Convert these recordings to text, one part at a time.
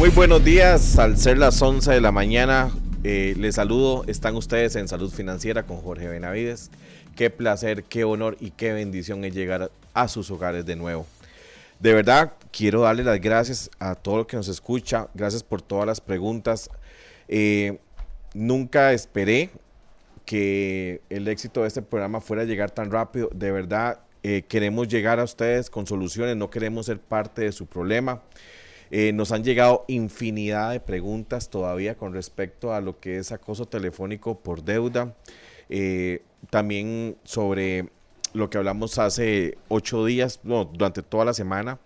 Muy buenos días, al ser las 11 de la mañana, les saludo, están ustedes en Salud Financiera con Jorge Benavides. Qué placer, qué honor y qué bendición es llegar a sus hogares de nuevo. De verdad, quiero darle las gracias a todo lo que nos escucha, gracias por todas las preguntas. Nunca esperé que el éxito de este programa fuera a llegar tan rápido. De verdad, queremos llegar a ustedes con soluciones, no queremos ser parte de su problema. Nos han llegado infinidad de preguntas todavía con respecto a lo que es acoso telefónico por deuda. También sobre lo que hablamos hace 8 días, no, durante toda la semana,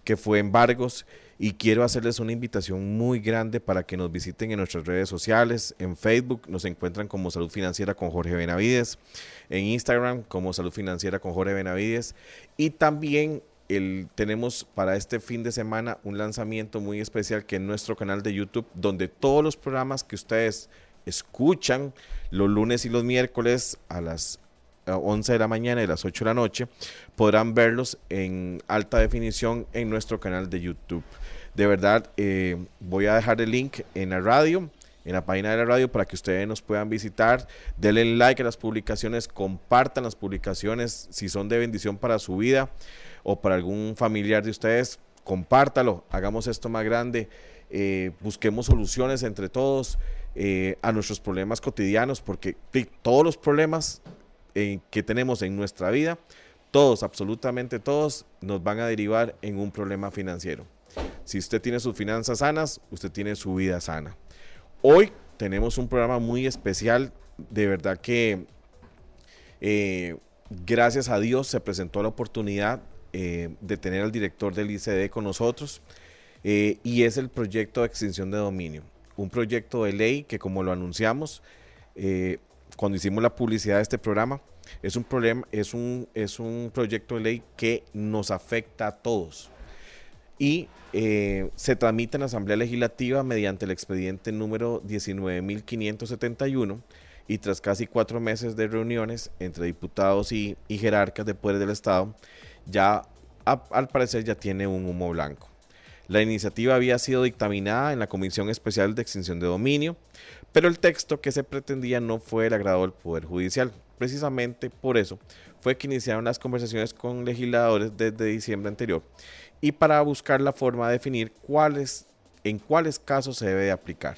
que fue embargos. Y quiero hacerles una invitación muy grande para que nos visiten en nuestras redes sociales. En Facebook nos encuentran como Salud Financiera con Jorge Benavides. En Instagram como Salud Financiera con Jorge Benavides. Y también tenemos para este fin de semana un lanzamiento muy especial que es nuestro canal de YouTube, donde todos los programas que ustedes escuchan los lunes y los miércoles a las 11 de la mañana y las 8 de la noche, podrán verlos en alta definición en nuestro canal de YouTube. De verdad, voy a dejar el link en la radio, en la página de la radio, para que ustedes nos puedan visitar. Denle like a las publicaciones, compartan las publicaciones si son de bendición para su vida o para algún familiar de ustedes, compártalo, hagamos esto más grande, busquemos soluciones entre todos a nuestros problemas cotidianos, porque todos los problemas que tenemos en nuestra vida, todos, absolutamente todos, nos van a derivar en un problema financiero. Si usted tiene sus finanzas sanas, usted tiene su vida sana. Hoy tenemos un programa muy especial, de verdad que gracias a Dios se presentó la oportunidad de tener al director del ICD con nosotros, y es el proyecto de extinción de dominio, un proyecto de ley que, como lo anunciamos cuando hicimos la publicidad de este programa, es un proyecto de ley que nos afecta a todos y se tramita en la Asamblea Legislativa mediante el expediente número 19.571, y tras casi 4 meses de reuniones entre diputados y jerarcas de poderes del Estado, ya al parecer ya tiene un humo blanco. La iniciativa había sido dictaminada en la Comisión Especial de Extinción de Dominio, pero el texto que se pretendía no fue del agrado del Poder Judicial. Precisamente por eso fue que iniciaron las conversaciones con legisladores desde diciembre anterior, y para buscar la forma de definir en cuáles casos se debe de aplicar.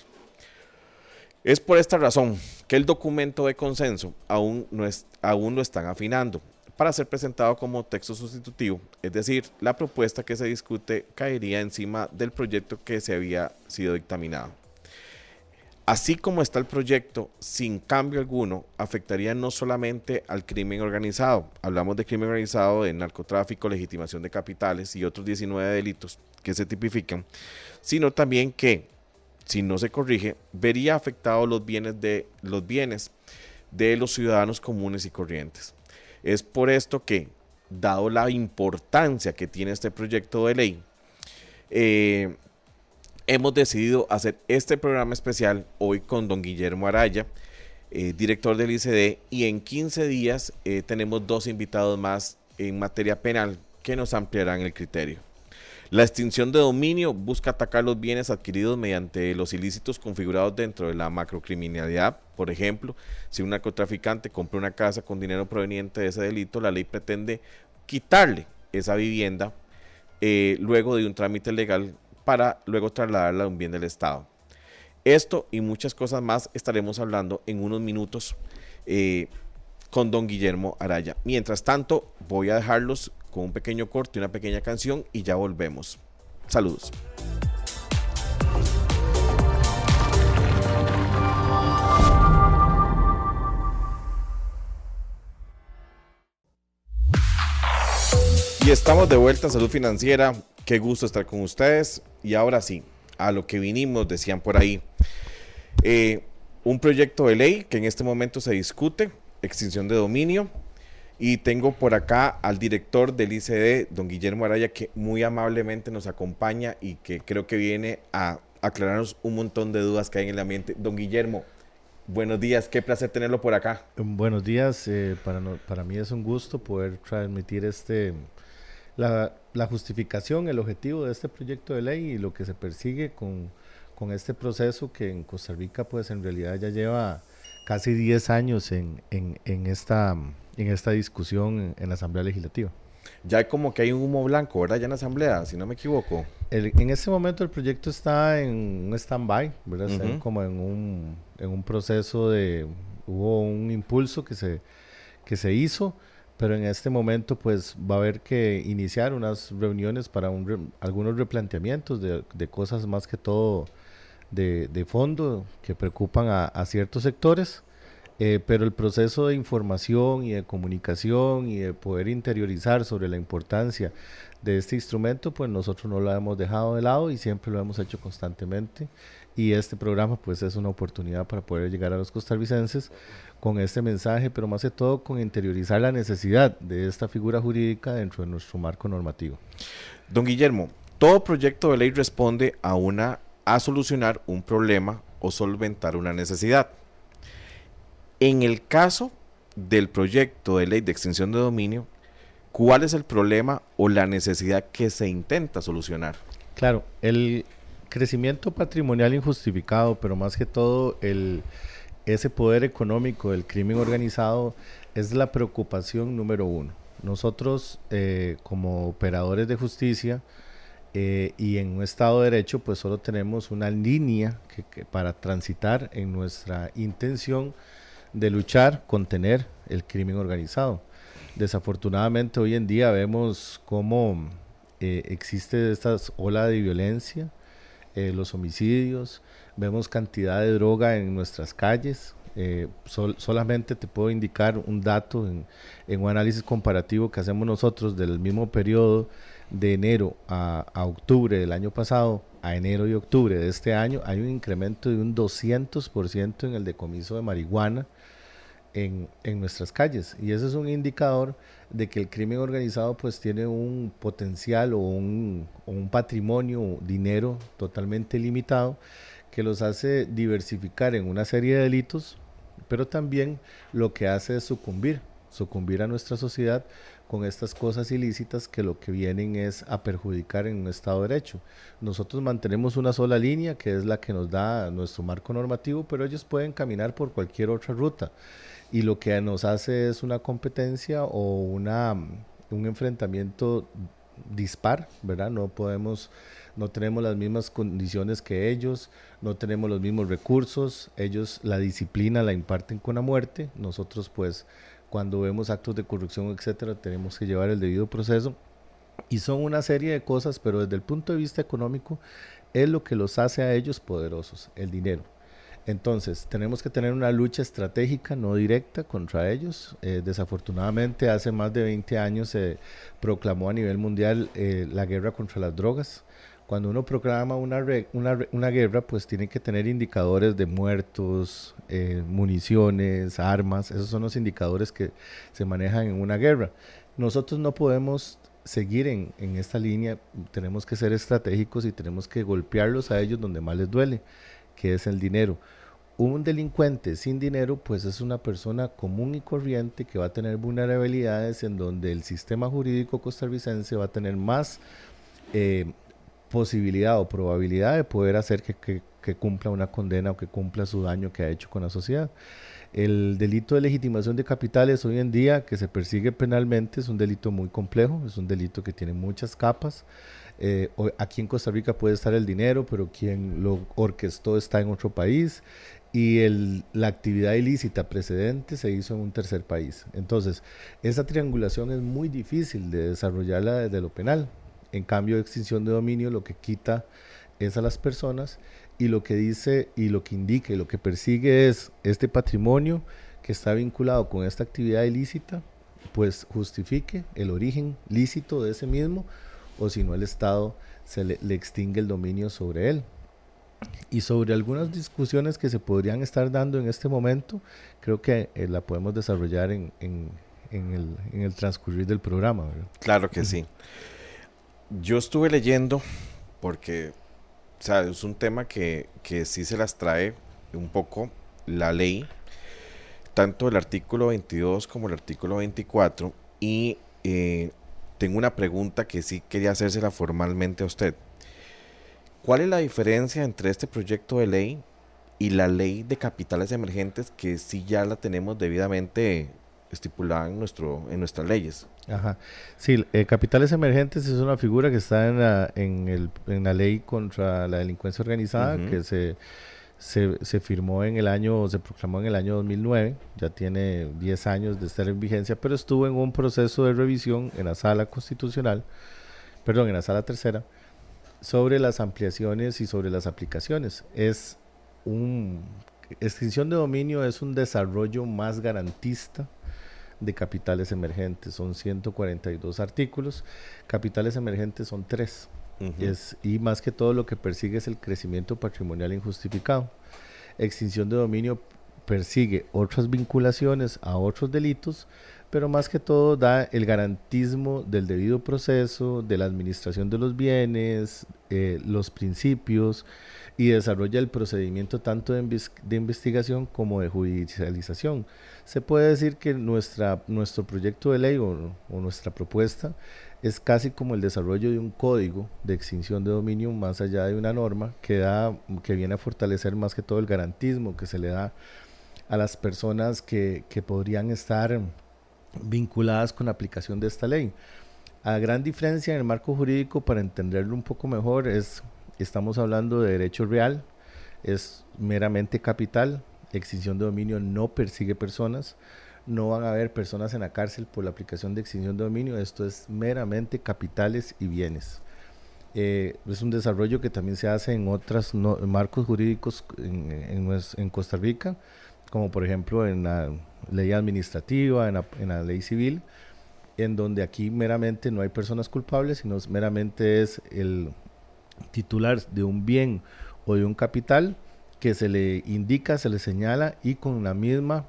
Es por esta razón que el documento de consenso aún lo están afinando para ser presentado como texto sustitutivo, es decir, la propuesta que se discute caería encima del proyecto que se había sido dictaminado. Así como está el proyecto, sin cambio alguno, afectaría no solamente al crimen organizado, hablamos de crimen organizado, de narcotráfico, legitimación de capitales y otros 19 delitos que se tipifican, sino también que, si no se corrige, vería afectados los bienes de los ciudadanos comunes y corrientes. Es por esto que, dado la importancia que tiene este proyecto de ley, hemos decidido hacer este programa especial hoy con don Guillermo Araya, director del ICD, y en 15 días tenemos 2 invitados más en materia penal que nos ampliarán el criterio. La extinción de dominio busca atacar los bienes adquiridos mediante los ilícitos configurados dentro de la macrocriminalidad. Por ejemplo, si un narcotraficante compra una casa con dinero proveniente de ese delito, la ley pretende quitarle esa vivienda luego de un trámite legal para luego trasladarla a un bien del Estado. Esto y muchas cosas más estaremos hablando en unos minutos con don Guillermo Araya. Mientras tanto, voy a dejarlos con un pequeño corte y una pequeña canción y ya volvemos. Saludos. Y estamos de vuelta en Salud Financiera. Qué gusto estar con ustedes. Y ahora sí, a lo que vinimos, decían por ahí. Un proyecto de ley que en este momento se discute, extinción de dominio. Y tengo por acá al director del ICD, don Guillermo Araya, que muy amablemente nos acompaña y que creo que viene a aclararnos un montón de dudas que hay en el ambiente. Don Guillermo, buenos días, qué placer tenerlo por acá. Buenos días, para mí es un gusto poder transmitir La justificación, el objetivo de este proyecto de ley y lo que se persigue con este proceso que en Costa Rica pues en realidad ya lleva casi 10 años en esta discusión en la Asamblea Legislativa. Ya hay como que hay un humo blanco, ¿verdad? Ya en la asamblea, si no me equivoco. En este momento el proyecto está en un stand-by, ¿verdad? Está Ujú. como en un proceso de... Hubo un impulso que se hizo, pero en este momento pues va a haber que iniciar unas reuniones para algunos replanteamientos de cosas más que todo de fondo que preocupan a ciertos sectores, pero el proceso de información y de comunicación y de poder interiorizar sobre la importancia de este instrumento, pues nosotros no lo hemos dejado de lado y siempre lo hemos hecho constantemente. Y este programa pues es una oportunidad para poder llegar a los costarricenses con este mensaje, pero más que todo con interiorizar la necesidad de esta figura jurídica dentro de nuestro marco normativo. Don Guillermo, todo proyecto de ley responde a solucionar un problema o solventar una necesidad. En el caso del proyecto de ley de extinción de dominio, ¿cuál es el problema o la necesidad que se intenta solucionar? Claro, el crecimiento patrimonial injustificado, pero más que todo ese poder económico del crimen organizado es la preocupación número uno. Nosotros, como operadores de justicia y en un Estado de Derecho, pues solo tenemos una línea para transitar en nuestra intención de luchar, contener el crimen organizado. Desafortunadamente hoy en día vemos cómo existe esta ola de violencia, los homicidios, vemos cantidad de droga en nuestras calles. Solamente te puedo indicar un dato en un análisis comparativo que hacemos nosotros del mismo periodo de enero a octubre del año pasado a enero y octubre de este año. Hay un incremento de un 200% en el decomiso de marihuana en nuestras calles, y ese es un indicador de que el crimen organizado pues tiene un potencial o un patrimonio, dinero totalmente limitado que los hace diversificar en una serie de delitos, pero también lo que hace es sucumbir a nuestra sociedad con estas cosas ilícitas que lo que vienen es a perjudicar en un Estado de Derecho. Nosotros mantenemos una sola línea que es la que nos da nuestro marco normativo, pero ellos pueden caminar por cualquier otra ruta y lo que nos hace es una competencia o un enfrentamiento dispar, ¿verdad? No tenemos las mismas condiciones que ellos, no tenemos los mismos recursos, ellos la disciplina la imparten con la muerte, nosotros pues cuando vemos actos de corrupción, etcétera, tenemos que llevar el debido proceso y son una serie de cosas, pero desde el punto de vista económico es lo que los hace a ellos poderosos, el dinero. Entonces, tenemos que tener una lucha estratégica, no directa, contra ellos. Desafortunadamente, hace más de 20 años se proclamó a nivel mundial la guerra contra las drogas. Cuando uno proclama una guerra, pues tiene que tener indicadores de muertos, municiones, armas. Esos son los indicadores que se manejan en una guerra. Nosotros no podemos seguir en esta línea, tenemos que ser estratégicos y tenemos que golpearlos a ellos donde más les duele, que es el dinero. Un delincuente sin dinero pues es una persona común y corriente que va a tener vulnerabilidades en donde el sistema jurídico costarricense va a tener más eh, posibilidad o probabilidad de poder hacer que cumpla una condena o que cumpla su daño que ha hecho con la sociedad. El delito de legitimación de capitales hoy en día que se persigue penalmente es un delito muy complejo, es un delito que tiene muchas capas. Aquí en Costa Rica puede estar el dinero, pero quien lo orquestó está en otro país y la actividad ilícita precedente se hizo en un tercer país. Entonces, esa triangulación es muy difícil de desarrollarla desde lo penal. En cambio, extinción de dominio lo que quita es a las personas y lo que dice y lo que indica y lo que persigue es este patrimonio que está vinculado con esta actividad ilícita, pues justifique el origen lícito de ese mismo o si no el Estado le extingue el dominio sobre él. Y sobre algunas discusiones que se podrían estar dando en este momento, creo que la podemos desarrollar en el transcurrir del programa, ¿verdad? Claro que sí. Yo estuve leyendo porque, o sea, es un tema que sí se las trae un poco la ley, tanto el artículo 22 como el artículo 24, y tengo una pregunta que sí quería hacérsela formalmente a usted. ¿Cuál es la diferencia entre este proyecto de ley y la ley de capitales emergentes que sí ya la tenemos debidamente estipulada en nuestras leyes? Ajá. Sí, capitales emergentes es una figura que está en la ley contra la delincuencia organizada Ujú. que se firmó en el año, se proclamó en el año 2009, ya tiene 10 años de estar en vigencia, pero estuvo en un proceso de revisión en la sala constitucional, perdón, en la sala tercera, sobre las ampliaciones y sobre las aplicaciones. Un, extinción de dominio es un desarrollo más garantista de capitales emergentes. Son 142 artículos. Capitales emergentes son 3. Ujú. Y más que todo lo que persigue es el crecimiento patrimonial injustificado. Extinción de dominio persigue otras vinculaciones a otros delitos, pero más que todo da el garantismo del debido proceso, de la administración de los bienes, los principios, y desarrolla el procedimiento tanto de investigación como de judicialización. Se puede decir que nuestro proyecto de ley o nuestra propuesta es casi como el desarrollo de un código de extinción de dominio más allá de una norma que viene a fortalecer más que todo el garantismo que se le da a las personas que podrían estar vinculadas con la aplicación de esta ley. A gran diferencia en el marco jurídico, para entenderlo un poco mejor, estamos hablando de derecho real, es meramente capital, extinción de dominio no persigue personas, no van a haber personas en la cárcel por la aplicación de extinción de dominio, esto es meramente capitales y bienes. Es un desarrollo que también se hace en otros marcos jurídicos en Costa Rica, como por ejemplo en la ley administrativa, en la ley civil, en donde aquí meramente no hay personas culpables, sino meramente es el titular de un bien o de un capital que se le indica, se le señala y con la misma,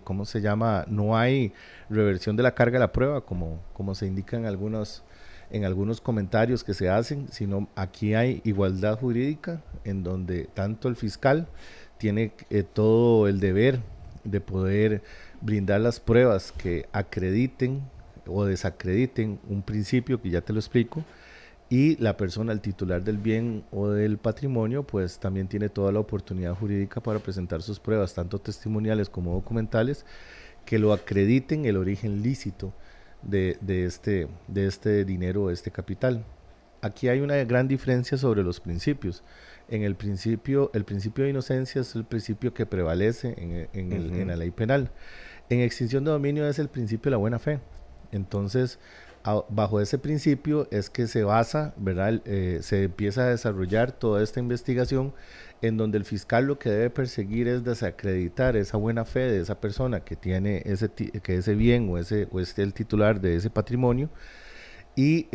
¿cómo se llama? No hay reversión de la carga de la prueba, como se indica en algunos comentarios que se hacen, sino aquí hay igualdad jurídica en donde tanto el fiscal tiene todo el deber de poder brindar las pruebas que acrediten o desacrediten un principio que ya te lo explico, y la persona, el titular del bien o del patrimonio, pues también tiene toda la oportunidad jurídica para presentar sus pruebas, tanto testimoniales como documentales, que lo acrediten el origen lícito de este dinero, de este capital. Aquí hay una gran diferencia sobre los principios. El principio de inocencia es el principio que prevalece en Ujú. la ley penal. En extinción de dominio es el principio de la buena fe. Entonces, bajo ese principio es que se basa, ¿verdad? Se empieza a desarrollar toda esta investigación en donde el fiscal lo que debe perseguir es desacreditar esa buena fe de esa persona que tiene ese bien o es el titular de ese patrimonio, y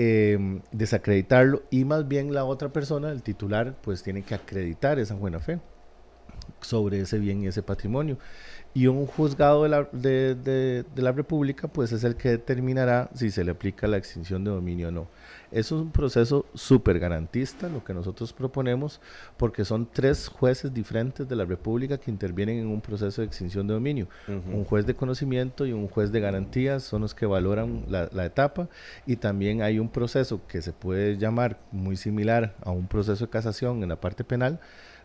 desacreditarlo, y más bien la otra persona, el titular, pues tiene que acreditar esa buena fe sobre ese bien y ese patrimonio. Y un juzgado de la República pues es el que determinará si se le aplica la extinción de dominio o no. Es un proceso súper garantista lo que nosotros proponemos, porque son 3 jueces diferentes de la República que intervienen en un proceso de extinción de dominio. Ujú. Un juez de conocimiento y un juez de garantías son los que valoran la etapa, y también hay un proceso que se puede llamar muy similar a un proceso de casación en la parte penal,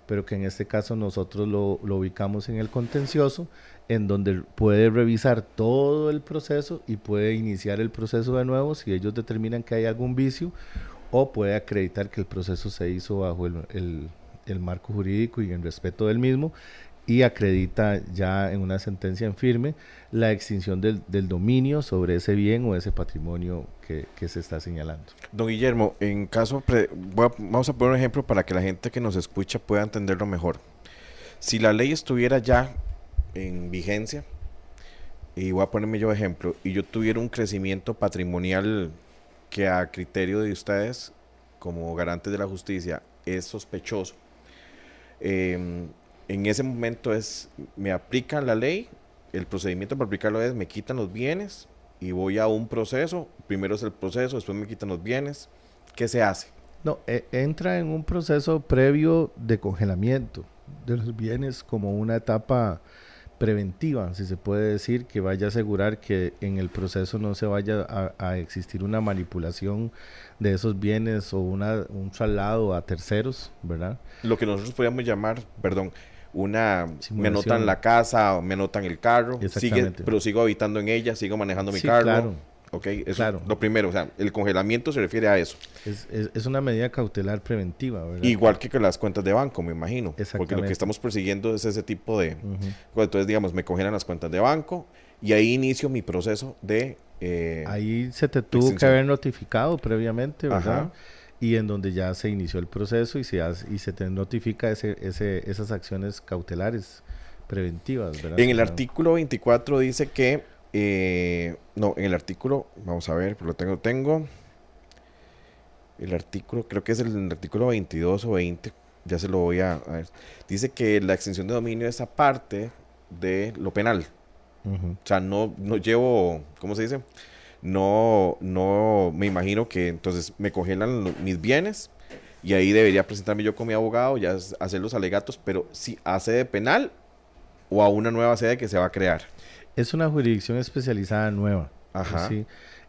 pero que en este caso nosotros lo ubicamos en el contencioso, en donde puede revisar todo el proceso y puede iniciar el proceso de nuevo si ellos determinan que hay algún vicio, o puede acreditar que el proceso se hizo bajo el marco jurídico y en respeto del mismo, y acredita ya en una sentencia en firme la extinción del dominio sobre ese bien o ese patrimonio que se está señalando. Don Guillermo, vamos a poner un ejemplo para que la gente que nos escucha pueda entenderlo mejor. Si la ley estuviera ya en vigencia, y voy a ponerme yo ejemplo, y yo tuviera un crecimiento patrimonial que a criterio de ustedes, como garantes de la justicia, es sospechoso, eh, en ese momento me aplican la ley, el procedimiento para aplicarlo es, me quitan los bienes y voy a un proceso, primero es el proceso, después me quitan los bienes, ¿qué se hace? No, entra en un proceso previo de congelamiento de los bienes como una etapa preventiva, si se puede decir, que vaya a asegurar que en el proceso no se vaya a existir una manipulación de esos bienes o un traslado a terceros, ¿verdad? Lo que nosotros podríamos llamar, perdón, me Simulación. anotan la casa, o me anotan el carro, Exactamente. pero sigo habitando en ella, sigo manejando mi Sí, carro. claro. Ok, eso Claro. es lo primero, o sea, el congelamiento se refiere a eso. Es una medida cautelar preventiva, ¿verdad? Igual que con las cuentas de banco, me imagino. Porque lo Exactamente. que estamos persiguiendo es ese tipo de... Ujú. Bueno, entonces, digamos, me congelan las cuentas de banco y ahí inicio mi proceso de... Ahí se te tuvo que extinción. haber notificado previamente, ¿verdad? Ajá. Y en donde ya se inició el proceso y se te notifica esas acciones cautelares preventivas, ¿verdad? En el O sea, artículo 24 dice que... no, en el artículo... Vamos a ver, lo tengo. El artículo, creo que es el artículo 22 o 20. Ya se lo voy a ver. Dice que la extinción de dominio es aparte de lo penal. ujú. O sea, no llevo, ¿cómo se dice? No me imagino que entonces me congelan mis bienes y ahí debería presentarme yo con mi abogado, ya hacer los alegatos, pero si a sede penal o a una nueva sede que se va a crear. Es una jurisdicción especializada nueva. Ajá. ¿Sí?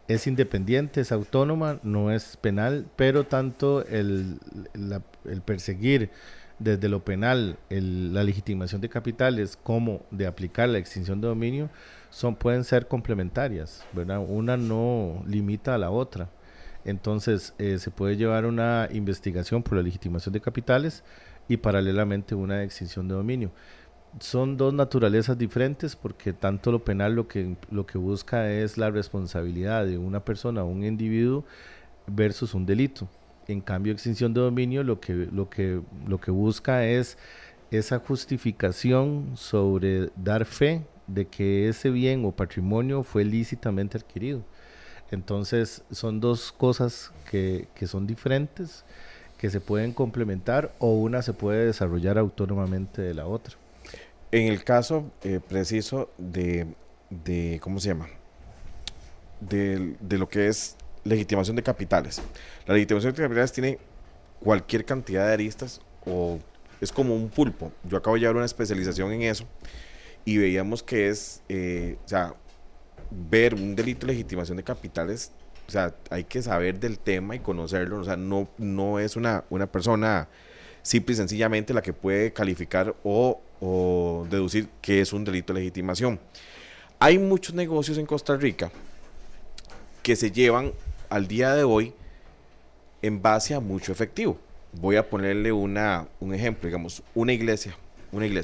Es independiente, es autónoma, no es penal, pero tanto el perseguir desde lo penal la legitimación de capitales como de aplicar la extinción de dominio pueden ser complementarias, ¿verdad? Una no limita a la otra. Entonces, se puede llevar una investigación por la legitimación de capitales y paralelamente una extinción de dominio. Son dos naturalezas diferentes porque tanto lo penal lo que busca es la responsabilidad de una persona o un individuo versus un delito. En cambio, extinción de dominio lo que busca es esa justificación sobre dar fe de que ese bien o patrimonio fue lícitamente adquirido. Entonces, son dos cosas que son diferentes, que se pueden complementar o una se puede desarrollar autónomamente de la otra. En el caso preciso ¿cómo se llama? De lo que es legitimación de capitales. La legitimación de capitales tiene cualquier cantidad de aristas o es como un pulpo. Yo acabo de llevar una especialización en eso y veíamos que o sea, ver un delito de legitimación de capitales, o sea, hay que saber del tema y conocerlo, o sea, no es una persona simple y sencillamente la que puede calificar o deducir que es un delito de legitimación. Hay muchos negocios en Costa Rica que se llevan al día de hoy en base a mucho efectivo. Voy a ponerle un ejemplo, digamos, una iglesia,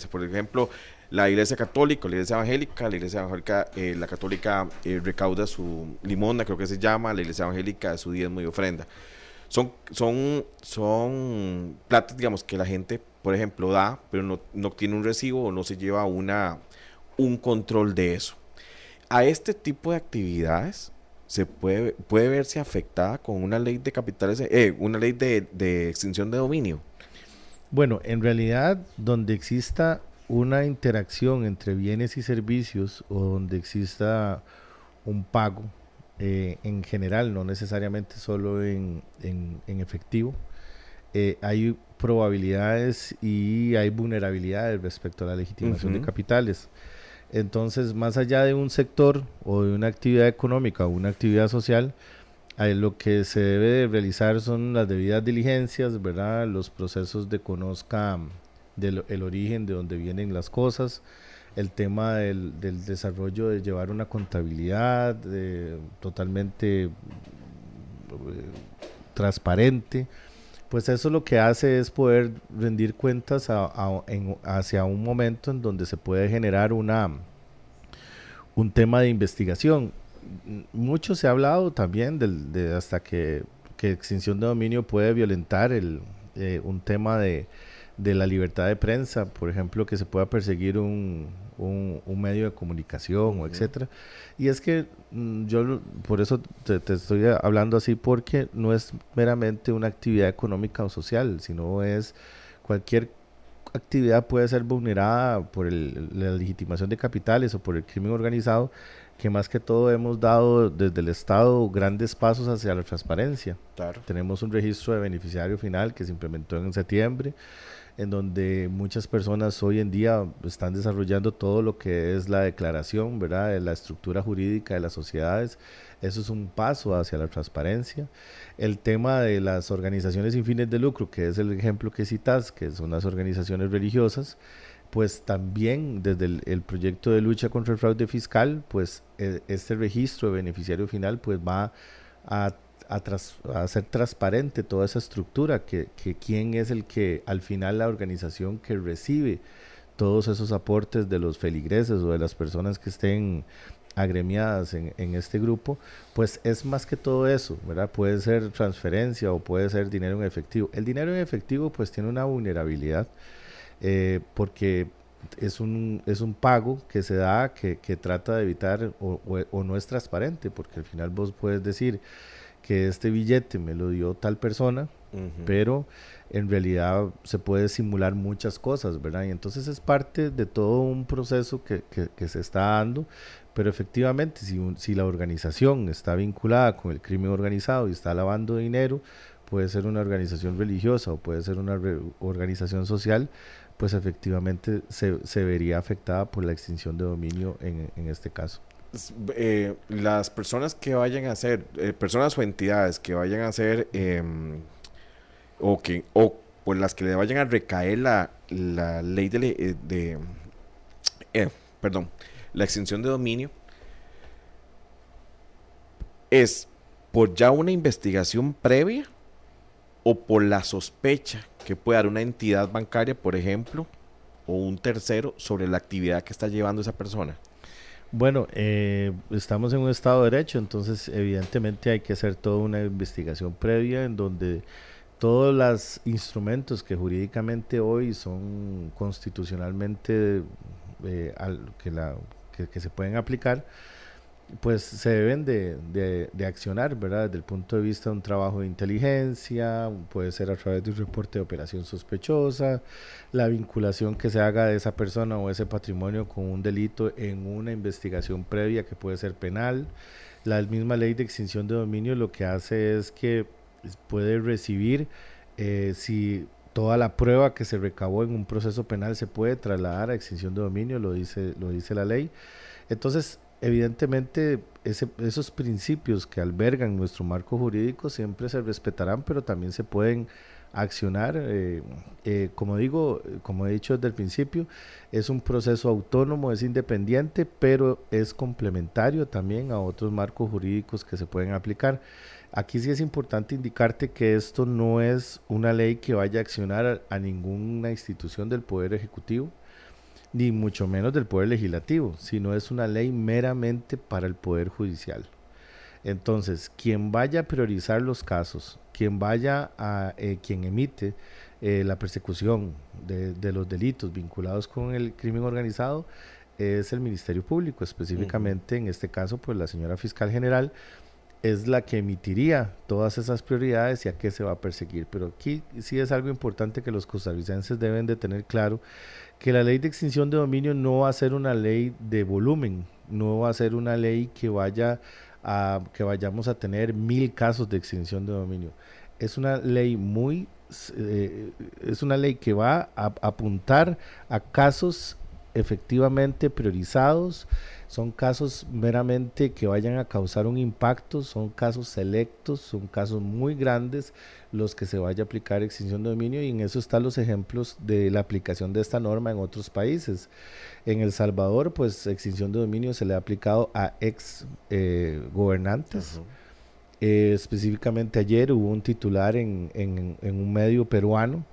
por ejemplo, la iglesia católica, la iglesia evangélica, la católica recauda su limosna, creo que se llama, la iglesia evangélica su diezmo y ofrenda. Son platas, digamos, que la gente, por ejemplo, da, pero no tiene un recibo o no se lleva un control de eso. A este tipo de actividades se puede verse afectada con una ley de capitales, una ley de extinción de dominio. Bueno, en realidad, donde exista una interacción entre bienes y servicios o donde exista un pago, en general, no necesariamente solo en efectivo, hay probabilidades y hay vulnerabilidades respecto a la legitimación de Ujú. capitales. Entonces, más allá de un sector o de una actividad económica o una actividad social, lo que se debe de realizar son las debidas diligencias, ¿verdad? Los procesos de conozca el origen de donde vienen las cosas, el tema del desarrollo de llevar una contabilidad totalmente transparente. Pues eso lo que hace es poder rendir cuentas hacia un momento en donde se puede generar un tema de investigación. Mucho se ha hablado también de hasta que extinción de dominio puede violentar un tema de la libertad de prensa, por ejemplo, que se pueda perseguir un medio de comunicación o Ujú. etcétera. Y es que por eso te estoy hablando así, porque no es meramente una actividad económica o social, sino es cualquier actividad puede ser vulnerada por la legitimación de capitales o por el crimen organizado que más que todo hemos dado desde el Estado grandes pasos hacia la transparencia. Claro. Tenemos un registro de beneficiario final que se implementó en septiembre, en donde muchas personas hoy en día están desarrollando todo lo que es la declaración, ¿verdad?, de la estructura jurídica de las sociedades. Eso es un paso hacia la transparencia. El tema de las organizaciones sin fines de lucro, que es el ejemplo que citas, que son las organizaciones religiosas, pues también desde el proyecto de lucha contra el fraude fiscal, pues este registro de beneficiario final pues va a, a hacer transparente toda esa estructura, que quién es el que al final la organización que recibe todos esos aportes de los feligreses o de las personas que estén agremiadas en este grupo, pues es más que todo eso, ¿verdad? Puede ser transferencia o puede ser dinero en efectivo. El dinero en efectivo pues tiene una vulnerabilidad, porque es un pago que se da que trata de evitar o no es transparente, porque al final vos puedes decir que este billete me lo dio tal persona, pero en realidad se puede simular muchas cosas, ¿verdad? Y entonces es parte de todo un proceso que se está dando, pero efectivamente si la organización está vinculada con el crimen organizado y está lavando dinero, puede ser una organización religiosa o puede ser una organización social, pues efectivamente se vería afectada por la extinción de dominio en este caso. Las personas que vayan a hacer, personas o entidades que vayan a hacer, o por las que le vayan a recaer la ley perdón, la extinción de dominio, ¿es por ya una investigación previa o por la sospecha que puede dar una entidad bancaria, por ejemplo, o un tercero sobre la actividad que está llevando esa persona? Bueno, estamos en un Estado de Derecho, entonces evidentemente hay que hacer toda una investigación previa en donde todos los instrumentos que jurídicamente hoy son constitucionalmente que se pueden aplicar, pues se deben de accionar, ¿verdad? Desde el punto de vista de un trabajo de inteligencia, puede ser a través de un reporte de operación sospechosa, la vinculación que se haga de esa persona o ese patrimonio con un delito en una investigación previa que puede ser penal. La misma ley de extinción de dominio lo que hace es que puede recibir, si toda la prueba que se recabó en un proceso penal se puede trasladar a extinción de dominio, lo dice la ley. Entonces, evidentemente, esos principios que albergan nuestro marco jurídico siempre se respetarán, pero también se pueden accionar. Como digo, como he dicho desde el principio, es un proceso autónomo, es independiente, pero es complementario también a otros marcos jurídicos que se pueden aplicar. Aquí sí es importante indicarte que esto no es una ley que vaya a accionar a ninguna institución del Poder Ejecutivo, ni mucho menos del Poder Legislativo, sino es una ley meramente para el Poder Judicial. Entonces, quien vaya a priorizar los casos, quien emite la persecución de los delitos vinculados con el crimen organizado, es el Ministerio Público, específicamente en este caso, pues la señora Fiscal General es la que emitiría todas esas prioridades y a qué se va a perseguir. Pero aquí sí es algo importante que los costarricenses deben de tener claro, que la ley de extinción de dominio no va a ser una ley de volumen, no va a ser una ley que vayamos a tener 1000 casos de extinción de dominio. Es una ley es una ley que va a apuntar a casos efectivamente priorizados. Son casos meramente que vayan a causar un impacto, son casos selectos, son casos muy grandes los que se vaya a aplicar extinción de dominio, y en eso están los ejemplos de la aplicación de esta norma en otros países. En El Salvador, pues extinción de dominio se le ha aplicado a ex gobernantes. Específicamente ayer hubo un titular en un medio peruano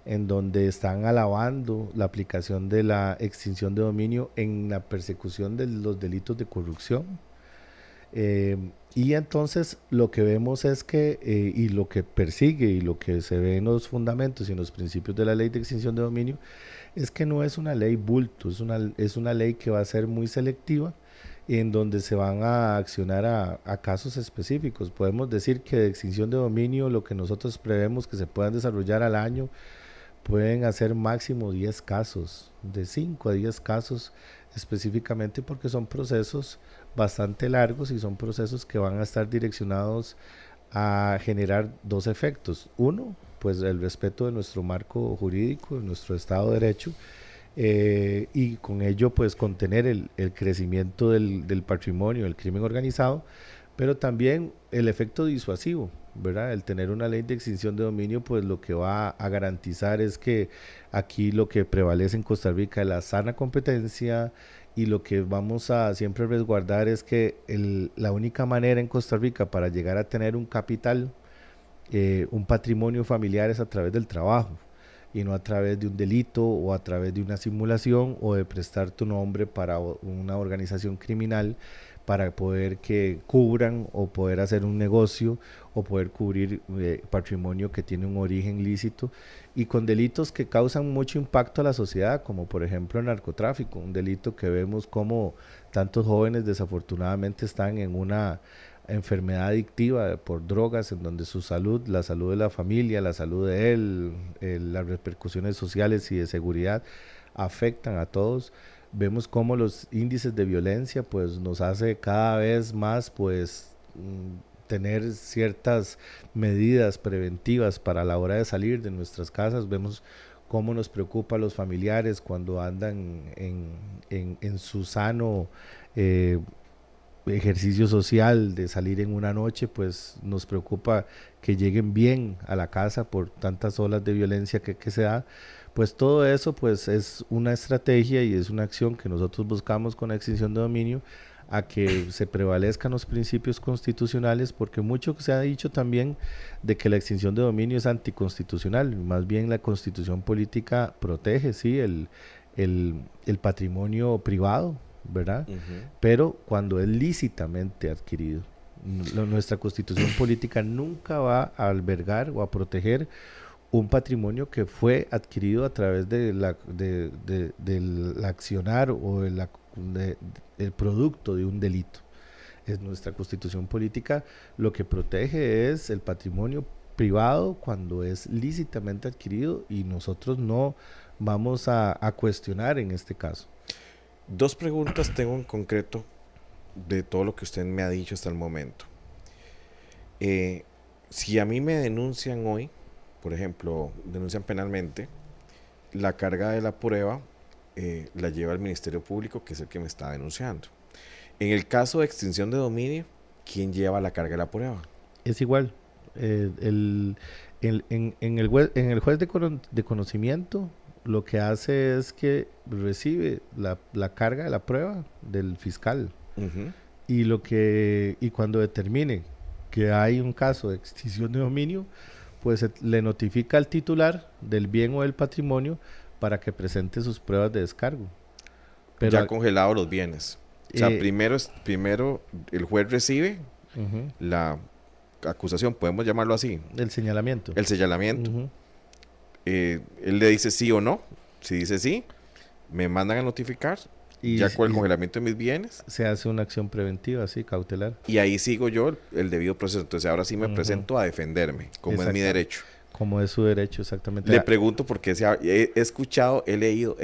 en donde están alabando la aplicación de la extinción de dominio en la persecución de los delitos de corrupción. Y entonces lo que vemos es que, y lo que persigue y lo que se ve en los fundamentos y en los principios de la ley de extinción de dominio, es que no es una ley bulto, es una ley que va a ser muy selectiva, en donde se van a accionar a casos específicos. Podemos decir que de extinción de dominio lo que nosotros prevemos que se puedan desarrollar al año pueden hacer máximo 10 casos, de 5 a 10 casos, específicamente porque son procesos bastante largos y son procesos que van a estar direccionados a generar dos efectos. Uno, pues el respeto de nuestro marco jurídico, de nuestro Estado de Derecho, y con ello pues contener el crecimiento del patrimonio, del crimen organizado, pero también el efecto disuasivo, ¿verdad? El tener una ley de extinción de dominio, pues lo que va a garantizar es que aquí lo que prevalece en Costa Rica es la sana competencia, y lo que vamos a siempre resguardar es que la única manera en Costa Rica para llegar a tener un capital, un patrimonio familiar, es a través del trabajo y no a través de un delito o a través de una simulación o de prestar tu nombre para una organización criminal para poder que cubran o poder hacer un negocio o poder cubrir patrimonio que tiene un origen lícito y con delitos que causan mucho impacto a la sociedad, como por ejemplo el narcotráfico, un delito que vemos como tantos jóvenes desafortunadamente están en una enfermedad adictiva por drogas, en donde su salud, la salud de la familia, la salud de él, las repercusiones sociales y de seguridad afectan a todos. Vemos cómo los índices de violencia pues nos hace cada vez más pues tener ciertas medidas preventivas para la hora de salir de nuestras casas. Vemos cómo nos preocupa a los familiares cuando andan en su sano ejercicio social de salir en una noche, pues nos preocupa que lleguen bien a la casa por tantas olas de violencia que se da. Pues todo eso pues es una estrategia y es una acción que nosotros buscamos con la extinción de dominio, a que se prevalezcan los principios constitucionales, porque mucho se ha dicho también de que la extinción de dominio es anticonstitucional. Más bien la constitución política protege, sí, el patrimonio privado, ¿verdad? Pero cuando es lícitamente adquirido. Nuestra constitución política nunca va a albergar o a proteger un patrimonio que fue adquirido a través del accionar o el producto de un delito. Es nuestra constitución política lo que protege es el patrimonio privado cuando es lícitamente adquirido, y nosotros no vamos a cuestionar en este caso. Dos preguntas tengo en concreto de todo lo que usted me ha dicho hasta el momento. Si a mí me denuncian hoy, por ejemplo, denuncian penalmente, la carga de la prueba la lleva el Ministerio Público, que es el que me está denunciando. En el caso de extinción de dominio, ¿quién lleva la carga de la prueba? Es igual. En el juez de conocimiento, lo que hace es que recibe la carga de la prueba del fiscal. Y cuando determine que hay un caso de extinción de dominio, pues le notifica al titular del bien o del patrimonio para que presente sus pruebas de descargo. Pero ya congelado los bienes. O sea, primero el juez recibe la acusación, podemos llamarlo así. El señalamiento. El señalamiento. Él le dice sí o no. Si dice sí, me mandan a notificar. Y ya con el congelamiento de mis bienes. Se hace una acción preventiva, sí, cautelar. Y ahí sigo yo el debido proceso. Entonces ahora sí me presento a defenderme, como es mi derecho. Como es su derecho, exactamente. Le pregunto porque he escuchado, he leído,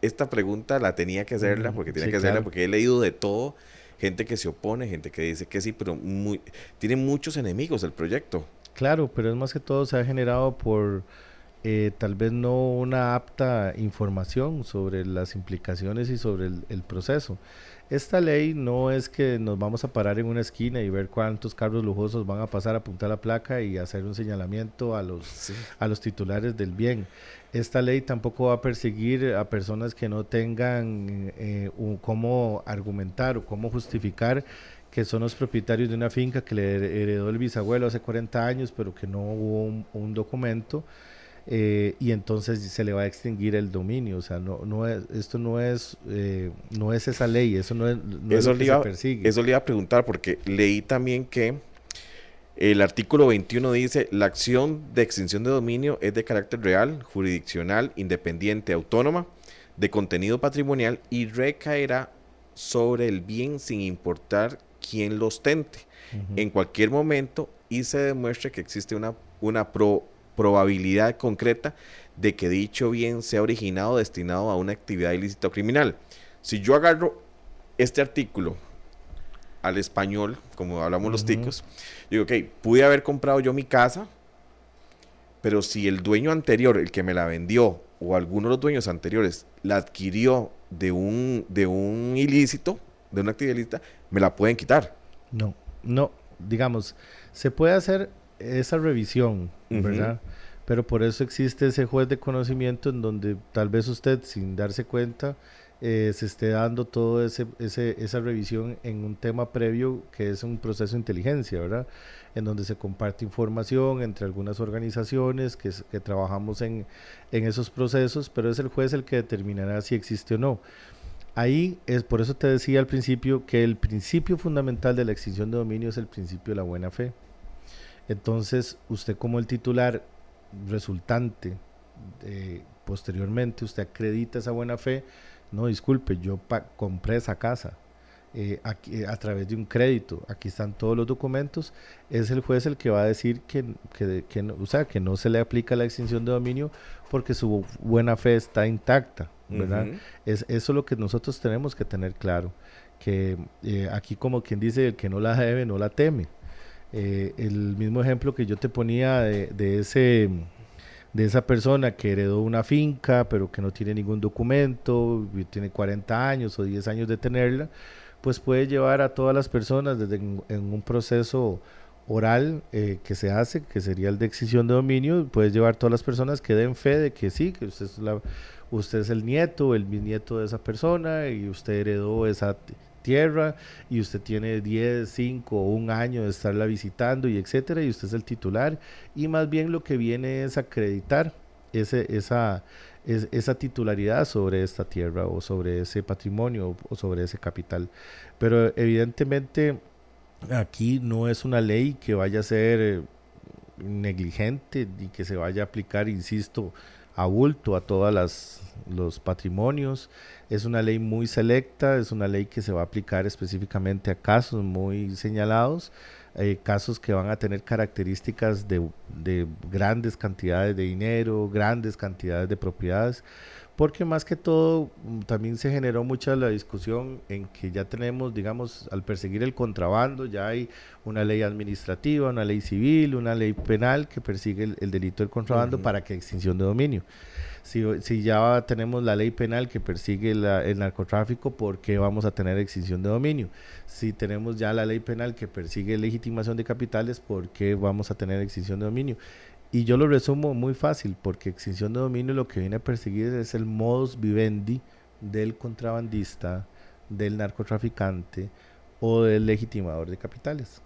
esta pregunta la tenía que hacerla, porque tenía que hacerla, porque he leído de todo. Gente que se opone, gente que dice que sí, pero tiene muchos enemigos el proyecto. Claro, pero es más que todo se ha generado por tal vez no una apta información sobre las implicaciones y sobre el proceso. Esta ley no es que nos vamos a parar en una esquina y ver cuántos carros lujosos van a pasar a apuntar la placa y hacer un señalamiento a los titulares del bien. Esta ley tampoco va a perseguir a personas que no tengan cómo argumentar o cómo justificar que son los propietarios de una finca que le heredó el bisabuelo hace 40 años, pero que no hubo un documento. Y entonces se le va a extinguir el dominio. O sea, esto no es esa ley, eso no es lo que se persigue. Eso le iba a preguntar, porque leí también que el artículo 21 dice: la acción de extinción de dominio es de carácter real, jurisdiccional, independiente, autónoma, de contenido patrimonial y recaerá sobre el bien sin importar quién lo ostente, en cualquier momento, y se demuestre que existe una probabilidad concreta de que dicho bien sea originado o destinado a una actividad ilícita o criminal. Si yo agarro este artículo al español, como hablamos los Ujú. ticos, digo, ok, pude haber comprado yo mi casa, pero si el dueño anterior, el que me la vendió, o alguno de los dueños anteriores, la adquirió de un ilícito, de una actividad ilícita, me la pueden quitar. No, no, digamos, se puede hacer esa revisión, Ujú, ¿verdad? Pero por eso existe ese juez de conocimiento en donde tal vez usted, sin darse cuenta, se esté dando todo esa revisión en un tema previo que es un proceso de inteligencia, ¿verdad? En donde se comparte información entre algunas organizaciones que trabajamos en esos procesos, pero es el juez el que determinará si existe o no. Ahí es por eso te decía al principio que el principio fundamental de la extinción de dominio es el principio de la buena fe. Entonces, usted como el titular resultante, posteriormente usted acredita esa buena fe, no, disculpe, yo compré esa casa aquí, a través de un crédito, aquí están todos los documentos, es el juez el que va a decir que no, o sea, que no se le aplica la extinción de dominio porque su buena fe está intacta, ¿verdad? ujú. Eso es lo que nosotros tenemos que tener claro, que aquí como quien dice, el que no la debe no la teme. El mismo ejemplo que yo te ponía de esa persona que heredó una finca, pero que no tiene ningún documento, y tiene 40 años o 10 años de tenerla, pues puede llevar a todas las personas desde en un proceso oral que se hace, que sería el de extinción de dominio, puede llevar a todas las personas que den fe de que sí, que usted es el nieto o el bisnieto de esa persona y usted heredó esa tierra y usted tiene 10 5 o un año de estarla visitando y etcétera, y usted es el titular y más bien lo que viene es acreditar esa titularidad sobre esta tierra o sobre ese patrimonio o sobre ese capital. Pero evidentemente aquí no es una ley que vaya a ser negligente y que se vaya a aplicar, insisto, a bulto a todas los patrimonios. Es una ley muy selecta, es una ley que se va a aplicar específicamente a casos muy señalados, casos que van a tener características de grandes cantidades de dinero, grandes cantidades de propiedades, porque más que todo también se generó mucha la discusión en que ya tenemos, digamos, al perseguir el contrabando, ya hay una ley administrativa, una ley civil, una ley penal que persigue el delito del contrabando Ujú. para que extinción de dominio. Si ya tenemos la ley penal que persigue el narcotráfico, ¿por qué vamos a tener extinción de dominio? Si tenemos ya la ley penal que persigue legitimación de capitales, ¿por qué vamos a tener extinción de dominio? Y yo lo resumo muy fácil, porque extinción de dominio lo que viene a perseguir es el modus vivendi del contrabandista, del narcotraficante o del legitimador de capitales.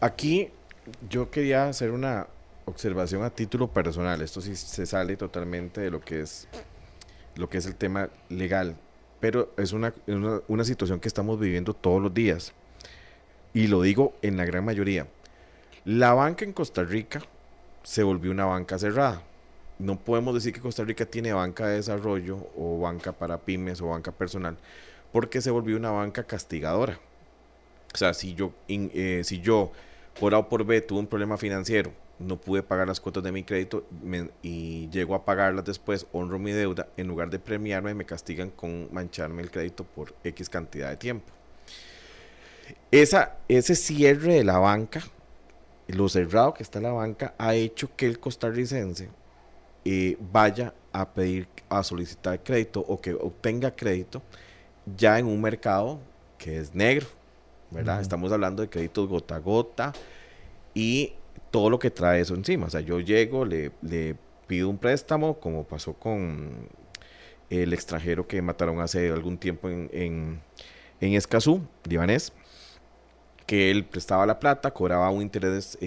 Aquí yo quería hacer una observación a título personal. Esto sí se sale totalmente de lo que es el tema legal, pero es una situación que estamos viviendo todos los días. Y lo digo en la gran mayoría. La banca en Costa Rica se volvió una banca cerrada. No podemos decir que Costa Rica tiene banca de desarrollo o banca para pymes o banca personal, porque se volvió una banca castigadora. O sea, si yo por A o por B tuve un problema financiero, no pude pagar las cuotas de mi crédito y llego a pagarlas después, honro mi deuda, en lugar de premiarme, me castigan con mancharme el crédito por X cantidad de tiempo. Ese cierre de la banca, lo cerrado que está la banca, ha hecho que el costarricense vaya a pedir, a solicitar crédito o que obtenga crédito ya en un mercado que es negro, ¿verdad? Ujú. Estamos hablando de créditos gota a gota y todo lo que trae eso encima. O sea, yo llego, le pido un préstamo, como pasó con el extranjero que mataron hace algún tiempo en Escazú, libanés, que él prestaba la plata, cobraba un interés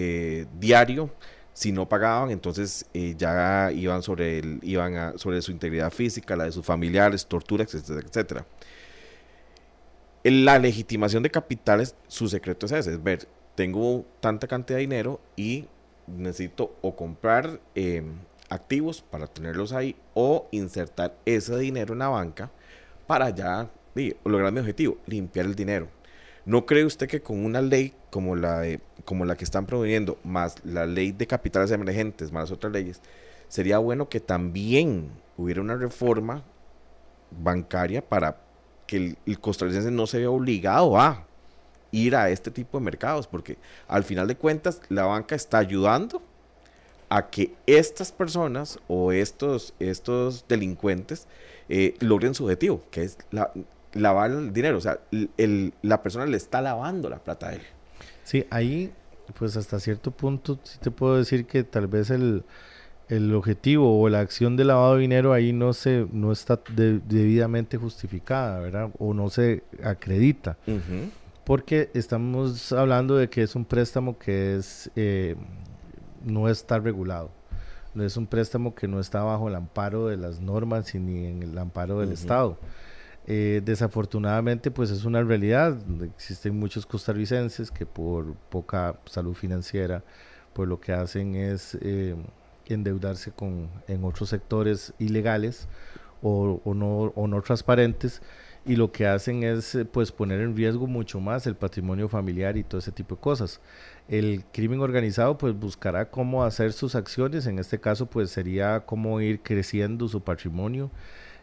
diario. Si no pagaban, entonces ya iban sobre su integridad física, la de sus familiares, torturas, etcétera, etcétera. La legitimación de capitales, su secreto es ese, es ver, tengo tanta cantidad de dinero y necesito o comprar activos para tenerlos ahí o insertar ese dinero en la banca para ya lograr mi objetivo, limpiar el dinero. ¿No cree usted que con una ley como la que están promoviendo, más la ley de capitales emergentes, más otras leyes, sería bueno que también hubiera una reforma bancaria para que el costarricense no se vea obligado a ir a este tipo de mercados, porque al final de cuentas la banca está ayudando a que estas personas o estos delincuentes logren su objetivo, que es lavar el dinero. O sea, la persona le está lavando la plata a él. Sí, ahí, pues hasta cierto punto, sí te puedo decir que tal vez el objetivo o la acción de lavado de dinero ahí no está debidamente justificada, ¿verdad? O no se acredita. Ujú. Porque estamos hablando de que es un préstamo que no está regulado. No es un préstamo que no está bajo el amparo de las normas ni en el amparo del Ujú. Estado. Desafortunadamente, pues es una realidad. Existen muchos costarricenses que por poca salud financiera, pues lo que hacen es endeudarse en otros sectores ilegales o no transparentes, y lo que hacen es pues poner en riesgo mucho más el patrimonio familiar y todo ese tipo de cosas. El crimen organizado pues buscará cómo hacer sus acciones, en este caso pues sería cómo ir creciendo su patrimonio,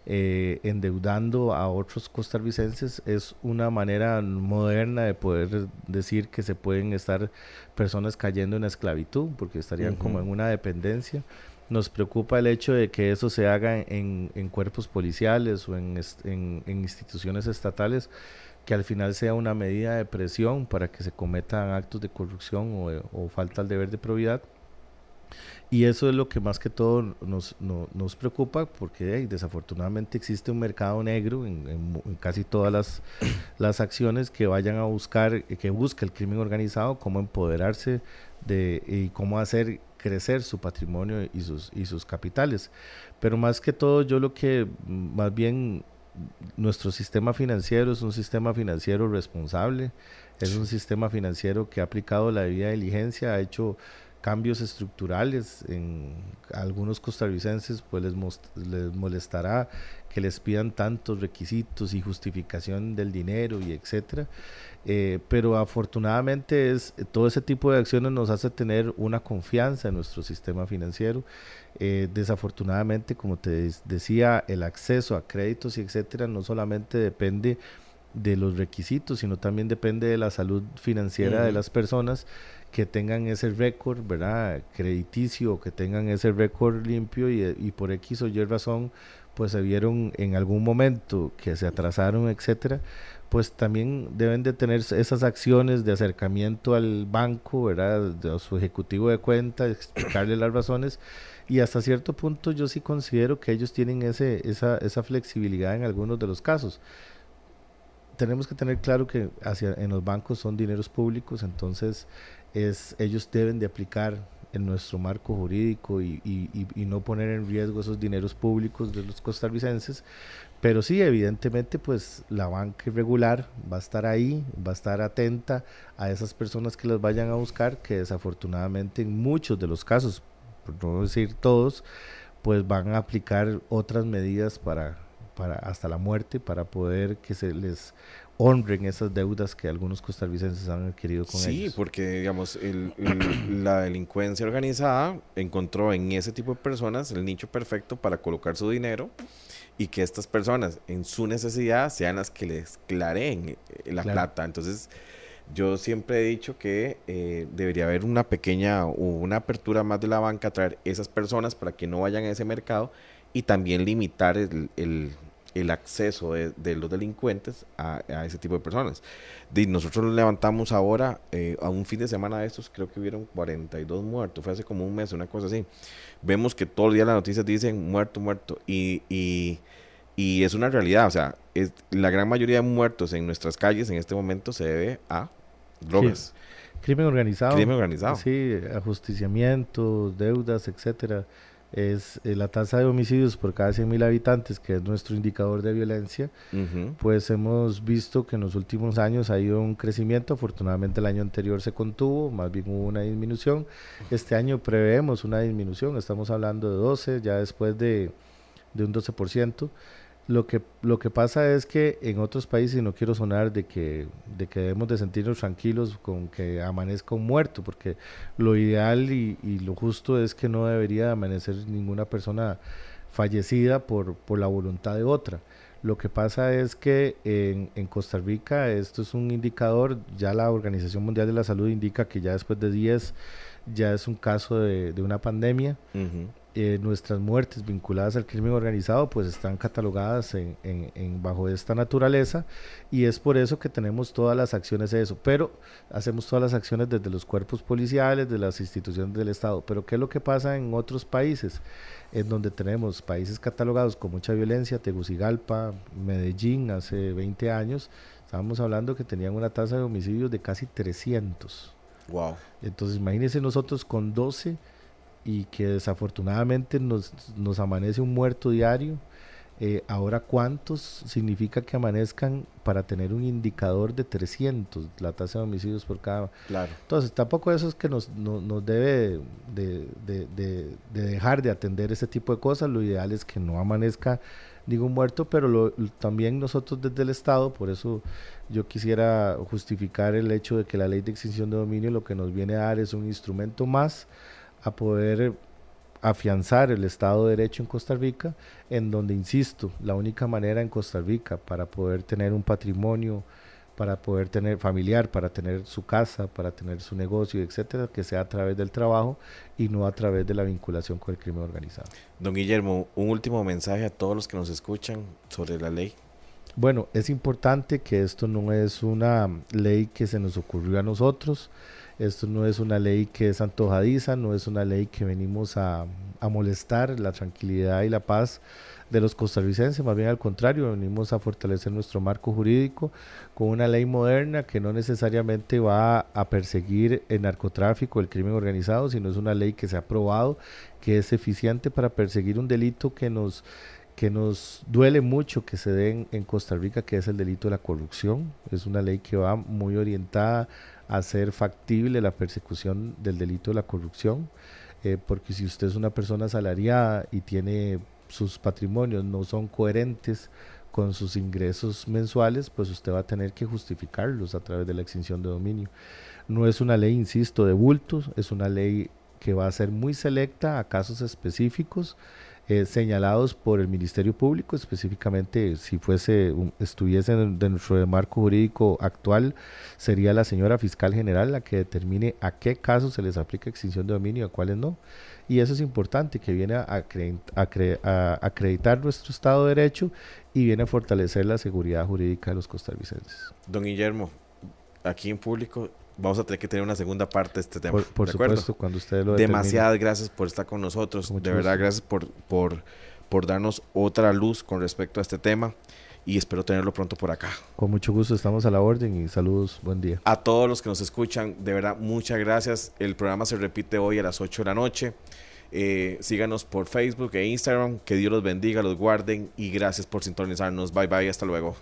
endeudando a otros costarricenses. Es una manera moderna de poder decir que se pueden estar personas cayendo en esclavitud, porque estarían como Ujú. en una dependencia. Nos preocupa el hecho de que eso se haga en cuerpos policiales o en instituciones estatales, que al final sea una medida de presión para que se cometan actos de corrupción o falta al deber de probidad. Y eso es lo que más que todo nos preocupa, porque desafortunadamente existe un mercado negro en casi todas las acciones que vayan a buscar, que busca el crimen organizado, cómo empoderarse y cómo hacer crecer su patrimonio y sus capitales. Pero más que todo, yo lo que más bien nuestro sistema financiero es un sistema financiero responsable, es un sistema financiero que ha aplicado la debida diligencia, ha hecho cambios estructurales. En algunos costarricenses pues les molestará que les pidan tantos requisitos y justificación del dinero y etcétera, pero afortunadamente todo ese tipo de acciones nos hace tener una confianza en nuestro sistema financiero. Desafortunadamente, como te decía, el acceso a créditos y etcétera no solamente depende de los requisitos, sino también depende de la salud financiera de Ujú. las personas, que tengan ese récord, ¿verdad? Crediticio, que tengan ese récord limpio, y por X o Y razón, pues se vieron en algún momento que se atrasaron, etcétera, pues también deben de tener esas acciones de acercamiento al banco, ¿verdad? A su ejecutivo de cuenta, explicarle las razones, y hasta cierto punto yo sí considero que ellos tienen esa flexibilidad en algunos de los casos. Tenemos que tener claro que en los bancos son dineros públicos, entonces ellos deben de aplicar en nuestro marco jurídico y no poner en riesgo esos dineros públicos de los costarricenses. Pero sí, evidentemente, pues la banca irregular va a estar ahí, va a estar atenta a esas personas que las vayan a buscar, que desafortunadamente en muchos de los casos, por no decir todos, pues van a aplicar otras medidas para hasta la muerte, para poder que se les honren esas deudas que algunos costarricenses han adquirido con Sí, ellos. porque digamos, la delincuencia organizada encontró en ese tipo de personas el nicho perfecto para colocar su dinero y que estas personas en su necesidad sean las que les clareen la Claro. plata. Entonces, yo siempre he dicho que debería haber una pequeña o una apertura más de la banca a traer esas personas para que no vayan a ese mercado y también limitar el acceso de los delincuentes a ese tipo de personas. Nosotros lo levantamos ahora a un fin de semana de estos, creo que hubieron 42 muertos, fue hace como un mes, una cosa así. Vemos que todo el día las noticias dicen muerto, muerto, y es una realidad. O sea, la gran mayoría de muertos en nuestras calles en este momento se debe a Sí, drogas, crimen organizado, crimen organizado. sí, ajusticiamiento, deudas, etcétera. Es la tasa de homicidios por cada 100.000 habitantes, que es nuestro indicador de violencia. Ujú. Pues hemos visto que en los últimos años ha ido un crecimiento. Afortunadamente el año anterior se contuvo, más bien hubo una disminución. Este año preveemos una disminución, estamos hablando de 12, ya después de un 12%. Lo que pasa es que en otros países, y no quiero sonar de que debemos de sentirnos tranquilos con que amanezca un muerto, porque lo ideal y lo justo es que no debería amanecer ninguna persona fallecida por la voluntad de otra. Lo que pasa es que en Costa Rica esto es un indicador, ya la Organización Mundial de la Salud indica que ya después de 10 ya es un caso de una pandemia. Nuestras muertes vinculadas al crimen organizado pues están catalogadas bajo esta naturaleza, y es por eso que tenemos todas las acciones de eso, pero hacemos todas las acciones desde los cuerpos policiales, de las instituciones del Estado. Pero ¿qué es lo que pasa en otros países? En donde tenemos países catalogados con mucha violencia, Tegucigalpa, Medellín, hace 20 años, estábamos hablando que tenían una tasa de homicidios de casi 300. Wow. Entonces imagínense nosotros con 12 y que desafortunadamente nos amanece un muerto diario. Ahora, ¿cuántos significa que amanezcan para tener un indicador de 300, la tasa de homicidios por cada? Claro. Entonces, tampoco eso es que nos debe de dejar de atender ese tipo de cosas. Lo ideal es que no amanezca ningún muerto, pero también nosotros desde el Estado, por eso yo quisiera justificar el hecho de que la ley de extinción de dominio lo que nos viene a dar es un instrumento más a poder afianzar el Estado de Derecho en Costa Rica, en donde, insisto, la única manera en Costa Rica para poder tener un patrimonio, para poder tener familiar, para tener su casa, para tener su negocio, etcétera, que sea a través del trabajo y no a través de la vinculación con el crimen organizado. Don Guillermo, un último mensaje a todos los que nos escuchan sobre la ley. Bueno, es importante que esto no es una ley que se nos ocurrió a nosotros. Esto no es una ley que es antojadiza, no es una ley que venimos a molestar la tranquilidad y la paz de los costarricenses, más bien al contrario, venimos a fortalecer nuestro marco jurídico con una ley moderna que no necesariamente va a perseguir el narcotráfico, el crimen organizado, sino es una ley que se ha probado que es eficiente para perseguir un delito que nos duele mucho que se den en Costa Rica, que es el delito de la corrupción. Es una ley que va muy orientada a hacer factible la persecución del delito de la corrupción, porque si usted es una persona asalariada y tiene sus patrimonios no son coherentes con sus ingresos mensuales, pues usted va a tener que justificarlos a través de la extinción de dominio. No es una ley, insisto, de bultos, es una ley que va a ser muy selecta a casos específicos, señalados por el Ministerio Público, específicamente si estuviese dentro del marco jurídico actual, sería la señora Fiscal General la que determine a qué casos se les aplica extinción de dominio y a cuáles no. Y eso es importante, que viene a acreditar nuestro Estado de Derecho y viene a fortalecer la seguridad jurídica de los costarricenses. Don Guillermo, aquí en público vamos a tener que tener una segunda parte de este tema. Por supuesto, cuando ustedes lo determinen. Demasiadas gracias por estar con nosotros. De verdad, gracias por darnos otra luz con respecto a este tema, y espero tenerlo pronto por acá. Con mucho gusto, estamos a la orden y saludos, buen día. A todos los que nos escuchan, de verdad, muchas gracias. El programa se repite hoy a las 8 de la noche. Síganos por Facebook e Instagram. Que Dios los bendiga, los guarden, y gracias por sintonizarnos. Bye bye, hasta luego.